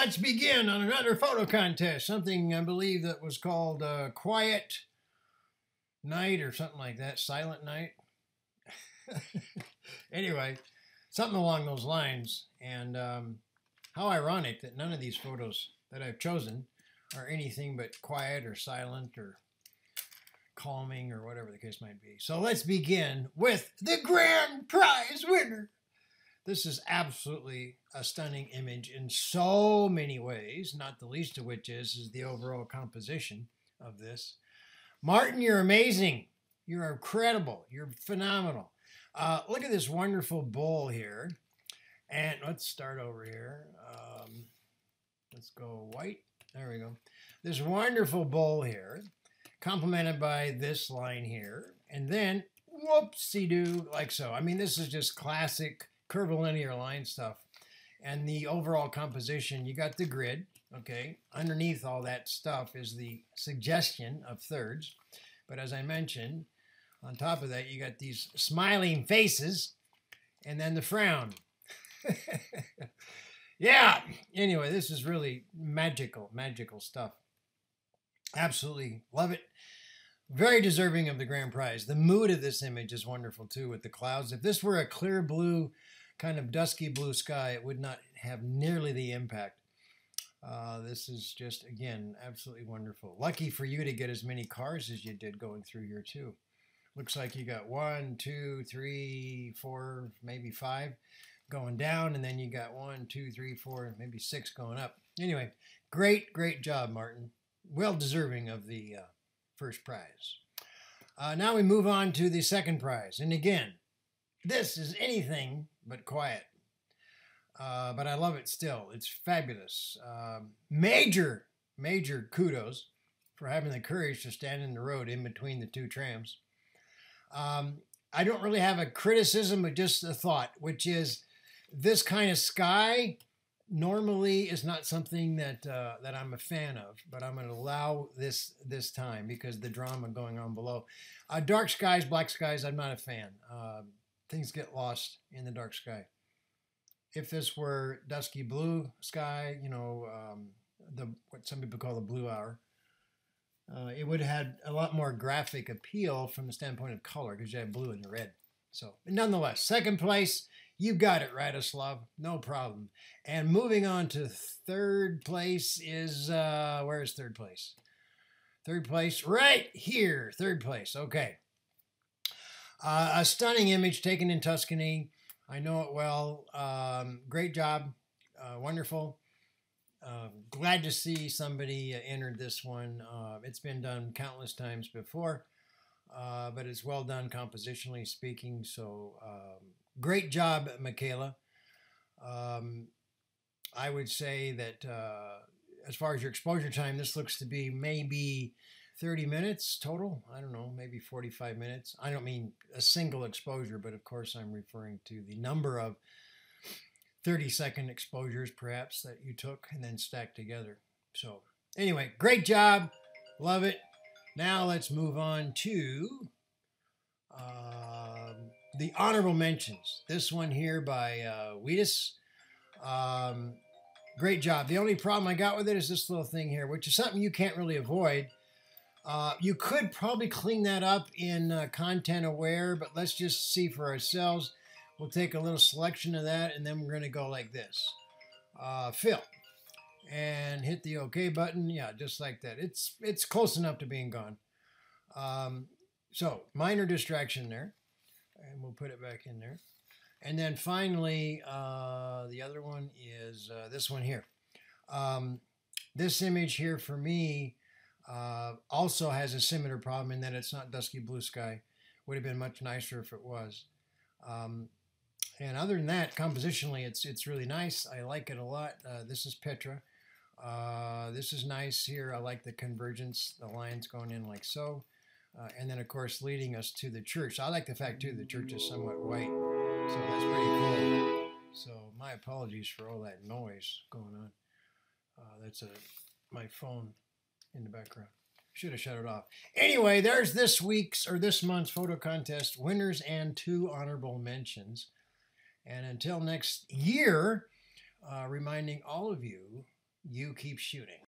let's begin on another photo contest. Something I believe that was called Quiet Night or something like that. Silent Night. Anyway, something along those lines. And how ironic that none of these photos that I've chosen are anything but quiet or silent or calming or whatever the case might be. So let's begin with the grand prize winner. This is absolutely a stunning image in so many ways, not the least of which is the overall composition of this. Martin, you're amazing. You're incredible. You're phenomenal. Look at this wonderful bowl here. And let's start over here. Let's go white. There we go. This wonderful bowl here, complemented by this line here. And then, whoopsie-doo, like so. I mean, this is just classic curvilinear line stuff. And the overall composition, you got the grid, okay? Underneath all that stuff is the suggestion of thirds. But as I mentioned, on top of that, you got these smiling faces and then the frown. Yeah, anyway, this is really magical stuff. Absolutely love it. Very deserving of the grand prize. The mood of this image is wonderful too with the clouds. If this were a clear blue, kind of dusky blue sky, it would not have nearly the impact. This is just, again, absolutely wonderful. Lucky for you to get as many cars as you did going through here too. Looks like you got 1, 2, 3, 4, maybe 5 going down, and then you got 1, 2, 3, 4, maybe 6 going up. Anyway, great job, Martin. Well deserving of the first prize. Now we move on to the second prize. And again, this is anything but quiet. But I love it still. It's fabulous. Major kudos for having the courage to stand in the road in between the two trams. I don't really have a criticism, but just a thought, which is this kind of sky normally is not something that that I'm a fan of, but I'm going to allow this time because the drama going on below. Dark skies, black skies, I'm not a fan. Things get lost in the dark sky. If this were dusky blue sky, you know, what some people call the blue hour, it would have had a lot more graphic appeal from the standpoint of color because you have blue and red. So, nonetheless, second place, you got it, Radislav, no problem. And moving on to third place is, where is third place? Third place, right here, third place, okay. A stunning image taken in Tuscany. I know it well. Great job, wonderful. Glad to see somebody entered this one. It's been done countless times before, but it's well done compositionally speaking. So great job, Michaela. I would say that as far as your exposure time, this looks to be maybe 30 minutes total. I don't know, maybe 45 minutes. I don't mean a single exposure, but of course I'm referring to the number of 30-second exposures perhaps that you took and then stacked together. So anyway, great job. Love it. Now let's move on to the honorable mentions. This one here by Wheatus. Great job. The only problem I got with it is this little thing here, which is something you can't really avoid. You could probably clean that up in Content Aware, but let's just see for ourselves. We'll take a little selection of that, and then we're going to go like this. Fill. And hit the OK button. Yeah, just like that. It's close enough to being gone. So, minor distraction there. And we'll put it back in there. And then finally, the other one is this one here. This image here for me also has a similar problem in that it's not dusky blue sky. Would have been much nicer if it was. And other than that, compositionally, it's really nice. I like it a lot. This is Petra. This is nice here. I like the convergence, the lines going in like so. And then, of course, leading us to the church. I like the fact, too, the church is somewhat white. So that's pretty cool. So my apologies for all that noise going on. That's my phone in the background. Should have shut it off. Anyway, there's this week's or this month's photo contest winners and 2 honorable mentions. And until next year, reminding all of you You keep shooting.